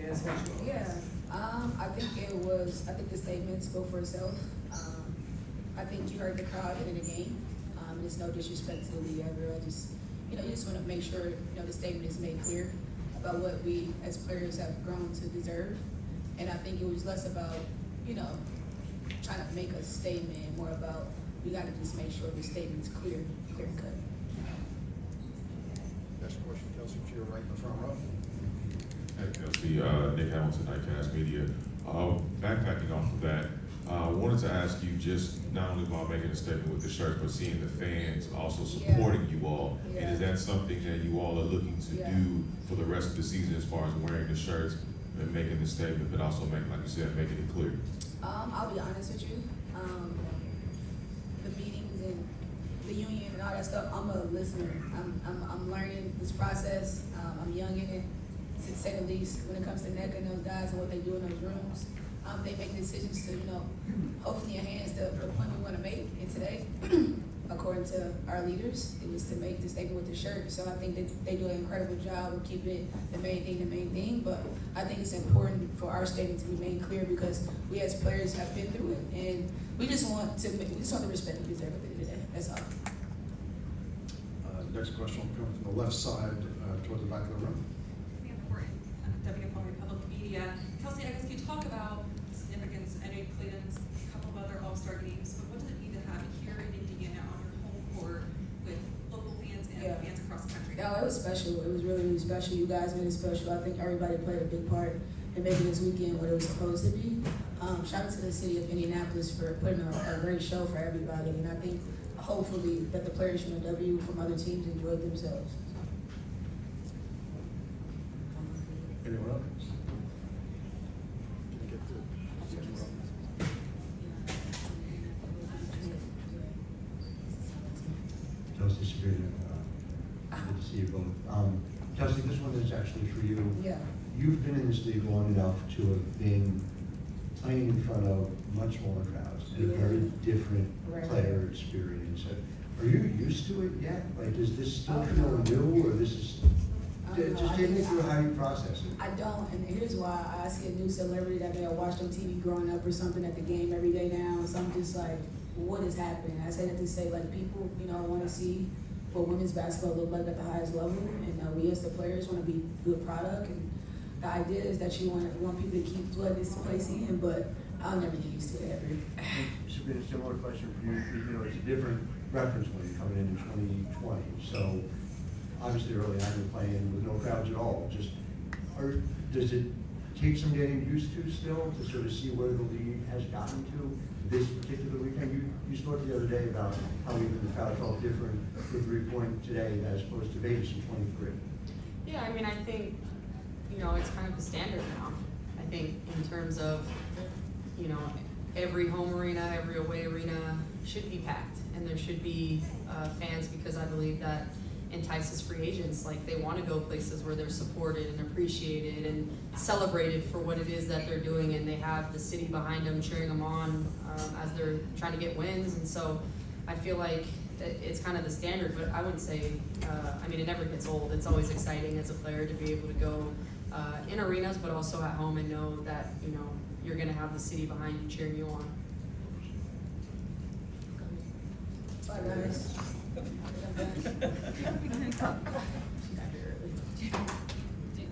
Yeah, I think the statement spoke for itself. I think you heard the crowd in the game. It's no disrespect to the other. You just want to make sure, the statement is made clear about what we as players have grown to deserve. And I think it was less about, trying to make a statement, more about, we got to just make sure the statement's clear and cut. Next question, Kelsey, to your right in the front row. Hey, Kelsey, Nick Hamilton, Nightcast Media. Backpacking off of that, I wanted to ask you just not only about making a statement with the shirt, but seeing the fans also supporting you all. Yeah. And is that something that you all are looking to do for the rest of the season as far as wearing the shirts and making the statement, but also making, like you said, making it clear? I'll be honest with you. The meetings and the union and all that stuff, I'm a listener. I'm learning this process. I'm young in it, to say the least. When it comes to NECA and those guys and what they do in those rooms, they make decisions to, hopefully enhance the point we want to make. And today, according to our leaders, it was to make the statement with the shirt. So I think that they do an incredible job of keeping the main thing. But I think it's important for our statement to remain clear because we as players have been through it, and we just want the respect we deserve at the end of the day. That's all. Next question will come from the left side toward the back of the room. WNBA Public Media. Kelsey, I guess you talk about significance. I know you played in a couple of other All-Star games, but what does it mean to have it here in Indiana on your home court with local fans and fans across the country? No, it was special. It was really, really special. You guys made it special. I think everybody played a big part in making this weekend what it was supposed to be. Shout out to the city of Indianapolis for putting a great show for everybody, and I think hopefully that the players from the W from other teams enjoyed themselves. Anyone else? Kelsey, Sabrina, good to see you both. Kelsey, this one is actually for you. Yeah. You've been in this league long enough to have been playing in front of much smaller crowds and a very different player experience. Are you used to it yet? Like, does this still feel new, or this is? Just take me through how you process it. I don't, and here's why. I see a new celebrity that may have watched on TV growing up or something at the game every day now, so I'm just like, what is happening? I say that to say, like, people, want to see what women's basketball look like at the highest level, and we as the players want to be good product, and the idea is that you want people to keep flooding this place in, but I'll never get used to it ever. Sabrina, a similar question for you, because it's a different reference when you're coming in 2020, so obviously early on you're playing with no crowds at all. Does it take some getting used to still to sort of see where the league has gotten to this particular weekend? You spoke the other day about how even the crowd felt different with 3-point today as opposed to Vegas in 23. Yeah, I mean, I think, it's kind of the standard now. I think in terms of, every home arena, every away arena should be packed, and there should be fans, because I believe that entices free agents. Like, they want to go places where they're supported and appreciated and celebrated for what it is that they're doing, and they have the city behind them cheering them on as they're trying to get wins. And so I feel like it's kind of the standard, but I wouldn't say, it never gets old. It's always exciting as a player to be able to go in arenas, but also at home, and know that, you're going to have the city behind you cheering you on. Bye, guys.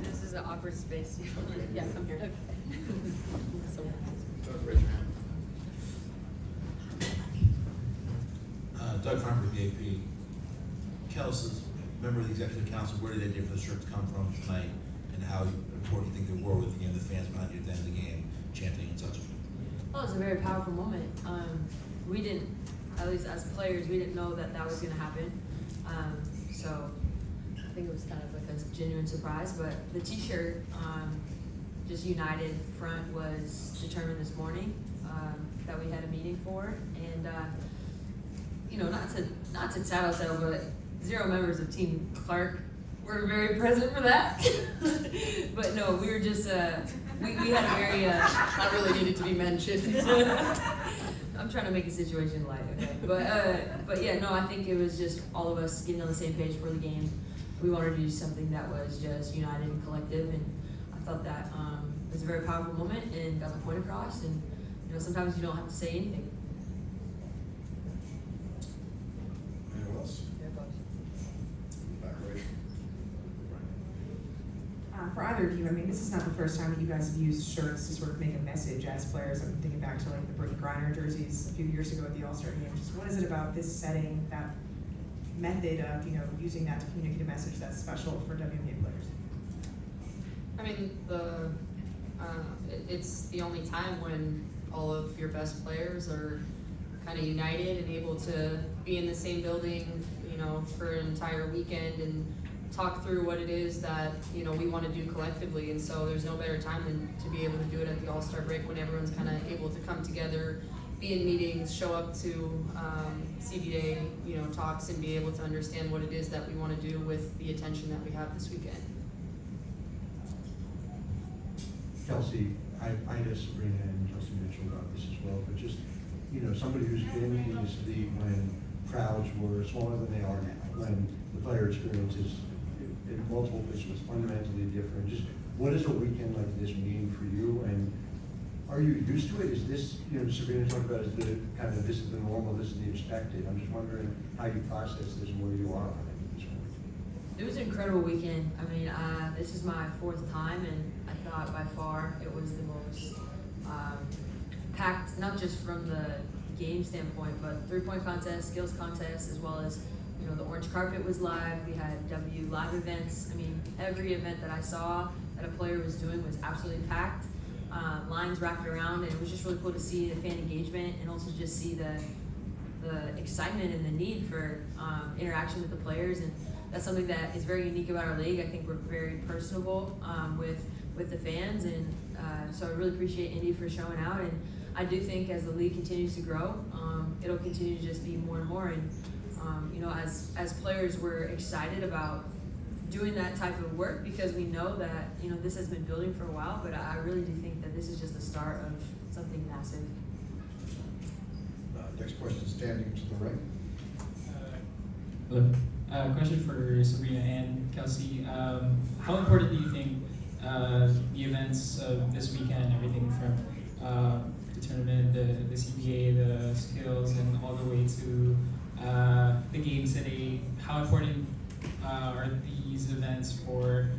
This is an awkward space. Yeah, come here. Okay. Raise your hand. Doug Farmer, VAP. Kelsey's member of the executive council, where did the idea for the shirt come from tonight, and how important you think they were with the fans behind you at the end of the game, chanting and such? Well, it was a very powerful moment. We didn't, at least as players, we didn't know that was going to happen. So I think it was kind of like a genuine surprise. But the T-shirt, just United Front, was determined this morning that we had a meeting for, and not to tattle, but 0 members of Team Clark were very present for that. But no, we were just we had a very That really needed to be mentioned. I'm trying to make a situation light, okay? But yeah, no, I think it was just all of us getting on the same page for the game. We wanted to do something that was just united and collective, and I felt that it was a very powerful moment and got the point across. And you know, sometimes you don't have to say anything. Anyone else? Back right. For either of you, I mean, this is not the first time that you guys have used shirts to sort of make a message as players. I'm thinking back to like the Brittany Griner jerseys a few years ago at the All-Star game. Just what is it about this setting, that method of, you know, using that to communicate a message that's special for WNBA players? I mean, it's the only time when all of your best players are kind of united and able to be in the same building, you know, for an entire weekend and talk through what it is that, you know, we want to do collectively. And so there's no better time than to be able to do it at the All-Star break when everyone's kind of able to come together, be in meetings, show up to CBA, you know, talks, and be able to understand what it is that we want to do with the attention that we have this weekend. Kelsey, I guess Sabrina and Kelsey mentioned about this as well, but just, you know, somebody who's been in this league when crowds were smaller than they are now, when the player experience is in multiple places was fundamentally different. Just what does a weekend like this mean for you, and are you used to it? Is this, you know, Sabrina talked about, is the kind of, this is the normal, this is the expected. I'm just wondering how you process this and where you are on it at this point. It was an incredible weekend. I mean, this is my 4th time, and I thought by far it was the most packed, not just from the game standpoint, but 3-point contest, skills contest, as well as, you know, the orange carpet was live. We had W live events. I mean, every event that I saw that a player was doing was absolutely packed. Lines wrapped around, and it was just really cool to see the fan engagement and also just see the excitement and the need for interaction with the players. And that's something that is very unique about our league. I think we're very personable with the fans, and so I really appreciate Indy for showing out. And I do think as the league continues to grow, it'll continue to just be more and more. And you know, as players, we're excited about doing that type of work because we know that, you know, this has been building for a while. But I really do think that this is just the start of something massive. Next question, standing to the right. Hello. Question for Sabrina and Kelsey. How important do you think the events of this weekend, everything from the tournament, the CBA, the skills, and all the way to the games today, how important are these events for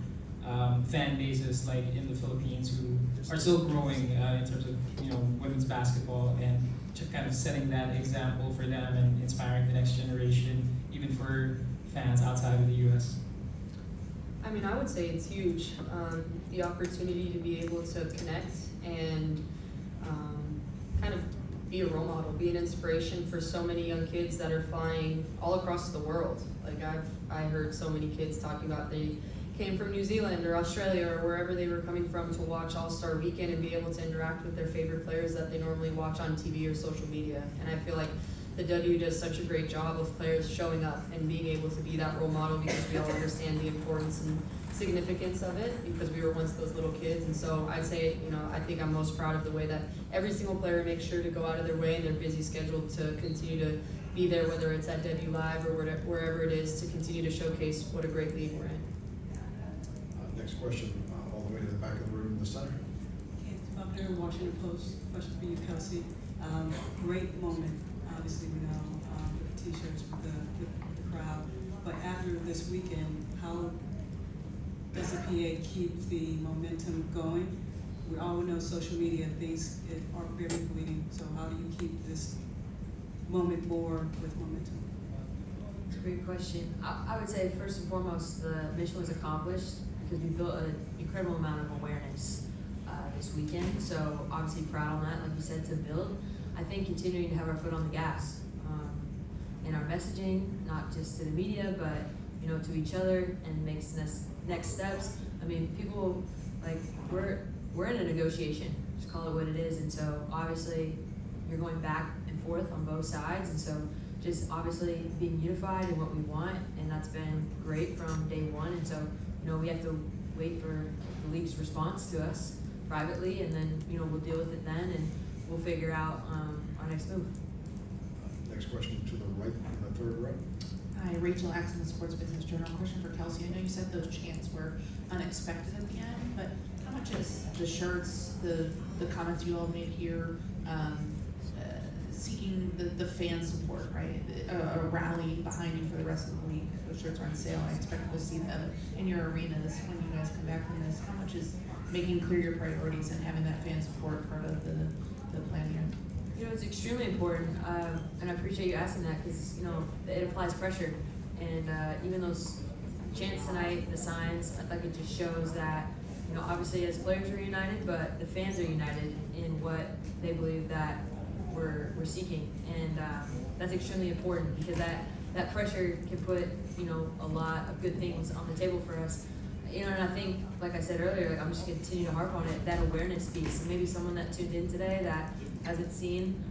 fan bases like in the Philippines who are still growing in terms of, you know, women's basketball, and kind of setting that example for them and inspiring the next generation, even for fans outside of the U.S.? I mean, I would say it's huge. The opportunity to be able to connect and kind of be a role model, be an inspiration for so many young kids that are flying all across the world. Like I heard so many kids talking about they came from New Zealand or Australia or wherever they were coming from to watch All-Star Weekend and be able to interact with their favorite players that they normally watch on TV or social media. And I feel like the W does such a great job of players showing up and being able to be that role model because we all understand the importance and significance of it because we were once those little kids. And so I'd say, you know, I think I'm most proud of the way that every single player makes sure to go out of their way in their busy schedule to continue to be there, whether it's at W Live or wherever it is, to continue to showcase what a great league we're in. Next question, all the way to the back of the room in the center. Up there in Washington Post, question for you, Kelsey. Great moment, obviously, we know, with the t-shirts, with the crowd. But after this weekend, how does the PA keep the momentum going? We all know social media things are very fleeting. So how do you keep this moment more with momentum? It's a great question. I would say first and foremost, the mission was accomplished because we built an incredible amount of awareness this weekend. So obviously proud on that, like you said, to build. I think continuing to have our foot on the gas in our messaging, not just to the media, but you know, to each other, and makes next steps. I mean, people, like, we're in a negotiation, just call it what it is. And so obviously you're going back and forth on both sides, and so just obviously being unified in what we want, and that's been great from day one. And so, you know, we have to wait for the league's response to us privately, and then, you know, we'll deal with it then, and we'll figure out our next move. Next question to the right in the third row. Hi, Rachel Axon, Sports Business Journal. Question for Kelsey. I know you said those chants were unexpected at the end, but how much is the shirts, the comments you all made here, seeking the fan support, right? A rally behind you for the rest of the week. Those shirts are on sale. I expect to see them in your arenas when you guys come back from this. How much is making clear your priorities and having that fan support part of the plan here? You know, it's extremely important, and I appreciate you asking that because, you know, it applies pressure. And even those chants tonight, the signs, I think it just shows that, you know, obviously as players we're united, but the fans are united in what they believe that we're seeking. And that's extremely important because that pressure can put, you know, a lot of good things on the table for us. You know, and I think, like I said earlier, I'm just gonna continue to harp on it, that awareness piece. Maybe someone that tuned in today that hasn't seen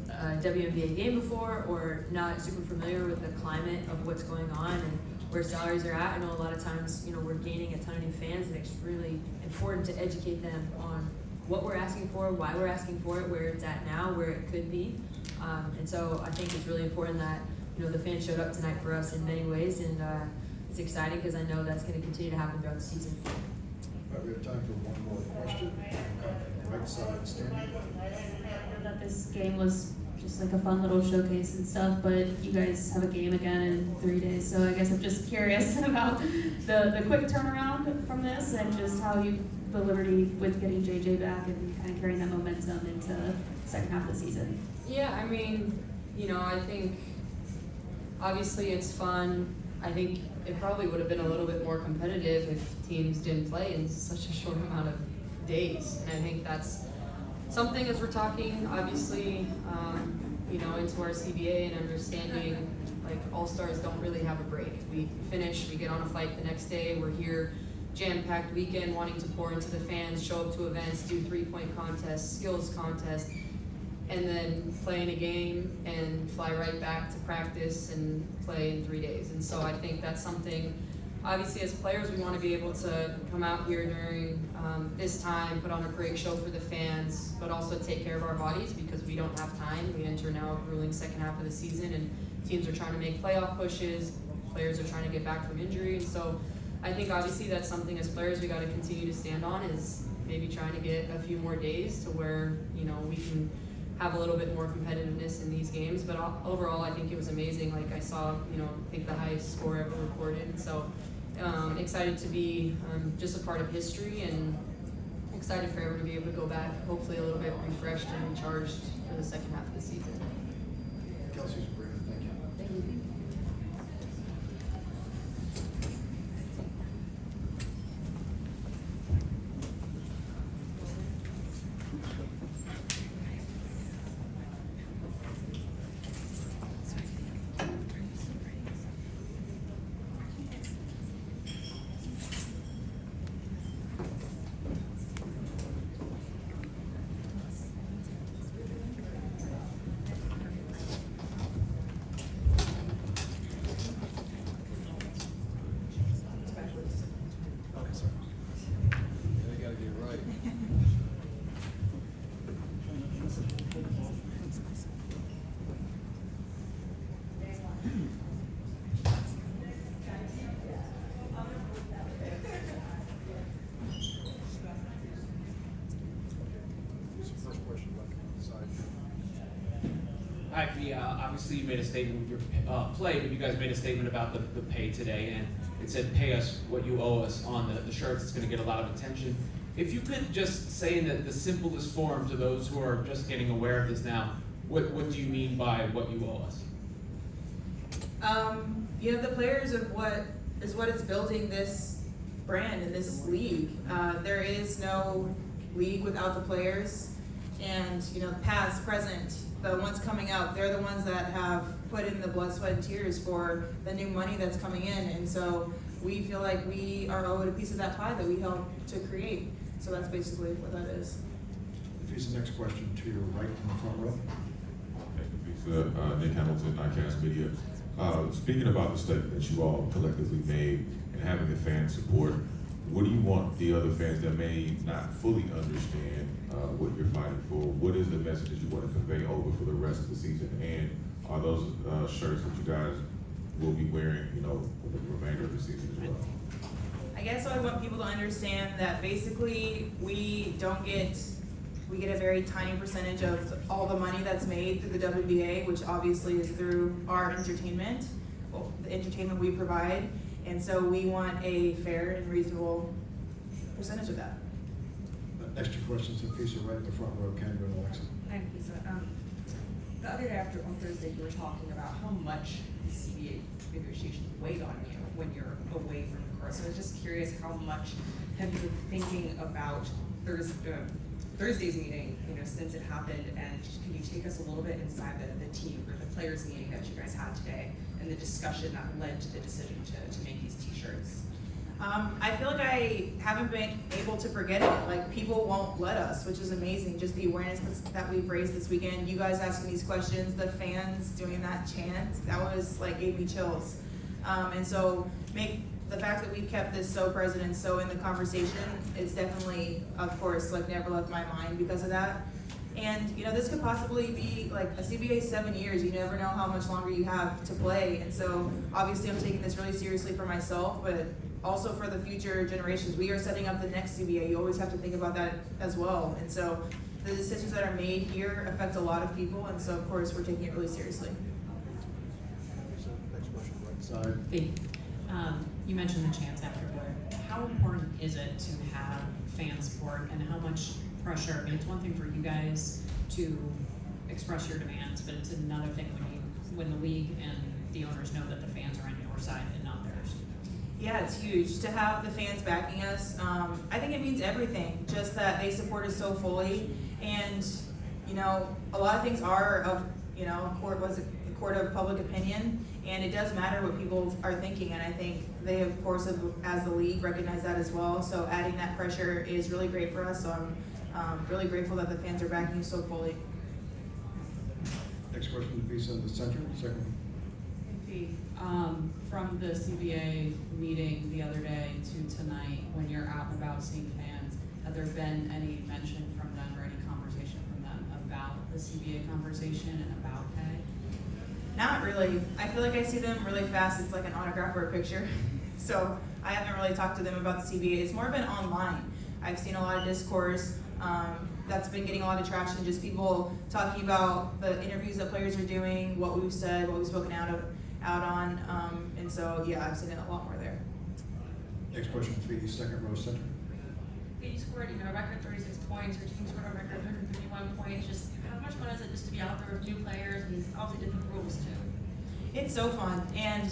a WNBA game before or not super familiar with the climate of what's going on and where salaries are at. I know a lot of times, you know, we're gaining a ton of new fans and it's really important to educate them on what we're asking for, why we're asking for it, where it's at now, where it could be. And so I think it's really important that, you know, the fans showed up tonight for us in many ways, and it's exciting because I know that's going to continue to happen throughout the season. All right, we have time for one more question. Right side, standing. I know that this game was just like a fun little showcase and stuff, but you guys have a game again in 3 days, so I guess I'm just curious about the quick turnaround from this and just how you, the liberty with getting JJ back and kind of carrying that momentum into the second half of the season. Yeah, I mean, you know, I think obviously it's fun. I think it probably would have been a little bit more competitive if teams didn't play in such a short amount of days. And I think that's something as we're talking, obviously, you know, into our CBA and understanding like all-stars don't really have a break. We finish, we get on a flight the next day, we're here, jam-packed weekend, wanting to pour into the fans, show up to events, do three-point contests, skills contests, and then play in a game and fly right back to practice and play in 3 days. And so I think that's something, obviously as players, we want to be able to come out here during this time, put on a great show for the fans, but also take care of our bodies because we don't have time. We enter now a grueling second half of the season and teams are trying to make playoff pushes, players are trying to get back from injury. And so I think obviously that's something as players we got to continue to stand on, is maybe trying to get a few more days to where, you know, we can have a little bit more competitiveness in these games. But overall, I think it was amazing. Like I saw, you know, I think the highest score ever recorded. So excited to be just a part of history and excited for everyone to be able to go back, hopefully a little bit refreshed and recharged for the second half of the season. Kelsey, Sabrina, thank you. Thank you. Okay, sir. They gotta get it right. First question, left side. Hi, obviously you made a statement with your play, but you guys made a statement about the pay today, and it said, pay us what you owe us on the shirts. It's gonna get a lot of attention. If you could just say in the simplest form to those who are just getting aware of this now, what do you mean by what you owe us? You know, the players of what is building this brand and this league. There is no league without the players. And, you know, past, present, the ones coming out, they're the ones that have put in the blood, sweat, and tears for the new money that's coming in. And so we feel like we are owed a piece of that pie that we helped to create. So that's basically what that is. Napheesa, next question to your right in the front row. Napheesa, Nick Hamilton, ICAST Media. Speaking about the statement that you all collectively made and having the fan support, what do you want the other fans that may not fully understand what you're fighting for? What is the message that you want to convey over for the rest of the season? And are those shirts that you guys will be wearing, you know, for the remainder of the season as well? I I guess I want people to understand that basically we get a very tiny percentage of all the money that's made through the WNBA, which obviously is through our entertainment, well, the entertainment we provide. And so we want a fair and reasonable percentage of that. Next two questions, Napheesa, right in the front row, Kendra and Alexa. Hi, Napheesa. The other day on Thursday, you were talking about how much the CBA negotiations weighed on you when you're away from the court. So I was just curious, how much have you been thinking about Thursday's meeting, since it happened, and can you take us a little bit inside the team or the players meeting that you guys had today and the discussion that led to the decision to make these t-shirts? I feel like I haven't been able to forget it. Like, people won't let us, which is amazing. Just the awareness that we've raised this weekend. You guys asking these questions, the fans doing that chant, that was like, gave me chills. And so the fact that we've kept this so present and so in the conversation, it's definitely, of course, like never left my mind because of that. And this could possibly be like a CBA 7 years. You never know how much longer you have to play. And so obviously I'm taking this really seriously for myself, but also for the future generations. We are setting up the next CBA. You always have to think about that as well. And so the decisions that are made here affect a lot of people. And so of course we're taking it really seriously. Next question, right side. Hey, you mentioned the chants afterward. How important is it to have fan support, and how much pressure? I mean, it's one thing for you guys to express your demands, but it's another thing when the league and the owners know that the fans are on your side and not theirs. Yeah, it's huge to have the fans backing us. I think it means everything, just that they support us so fully. And, a lot of things are of, a court of public opinion, and it does matter what people are thinking. And I think they, of course, as the league, recognize that as well. So adding that pressure is really great for us. So I'm really grateful that the fans are backing us so fully. Next question, Napheesa, in the center, second. From the CBA meeting the other day to tonight, when you're out and about seeing fans, have there been any mention from them or any conversation from them about the CBA conversation and about pay? Not really. I feel like I see them really fast. It's like an autograph or a picture. So I haven't really talked to them about the CBA. It's more been online. I've seen a lot of discourse that's been getting a lot of traction. Just people talking about the interviews that players are doing, what we've said, what we've spoken out on. And so, yeah, I've seen it a lot more there. Next question, please, second row, center. You scored, a record 36 points. Your team scored a record 151 points. Just how much fun is it just to be out there with new players and obviously different rules too? It's so fun, and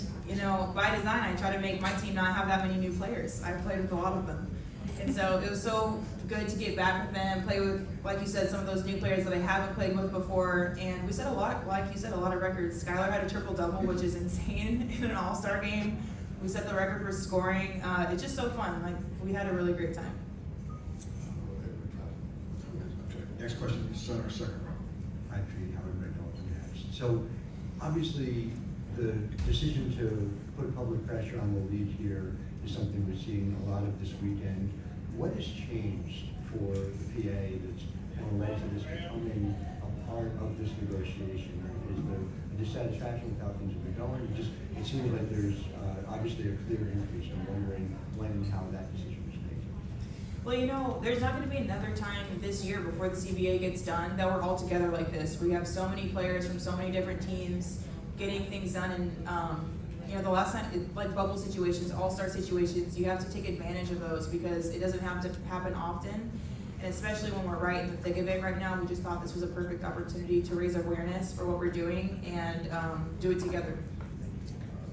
by design, I try to make my team not have that many new players. I've played with a lot of them, and so it was so good to get back with them, play with, like you said, some of those new players that I haven't played with before. And we set a lot, like you said, a lot of records. Skylar had a triple-double, which is insane in an all-star game. We set the record for scoring. It's just so fun. Like, we had a really great time. Next question, center, second row. Hi, Pete, Howard Reynolds next. So, obviously, the decision to put public pressure on the league here is something we're seeing a lot of this weekend. What has changed for the PA that's kind of led to this becoming a part of this negotiation? Is there a dissatisfaction with how things have been going? It seems like there's obviously a clear increase. I'm wondering when and how that decision was made. Well, there's not going to be another time this year before the CBA gets done that we're all together like this. We have so many players from so many different teams getting things done, and the last time, like bubble situations, all-star situations, you have to take advantage of those because it doesn't have to happen often. And especially when we're right in the thick of it right now, we just thought this was a perfect opportunity to raise awareness for what we're doing and do it together.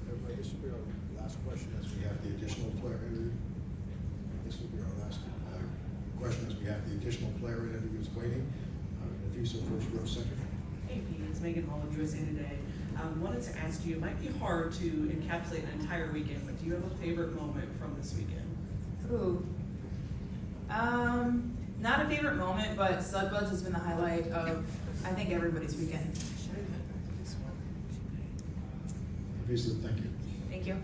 Everybody, this will be our last question as we have the additional player interview. This will be our last question as we have the additional player interviews waiting. Napheesa, first row, center. Hey, Pete, it's Megan Hall of USA Today. Wanted to ask you, it might be hard to encapsulate an entire weekend, but do you have a favorite moment from this weekend? Ooh. Not a favorite moment, but Sudbuds has been the highlight of, I think, everybody's weekend. Napheesa, thank you. Thank you.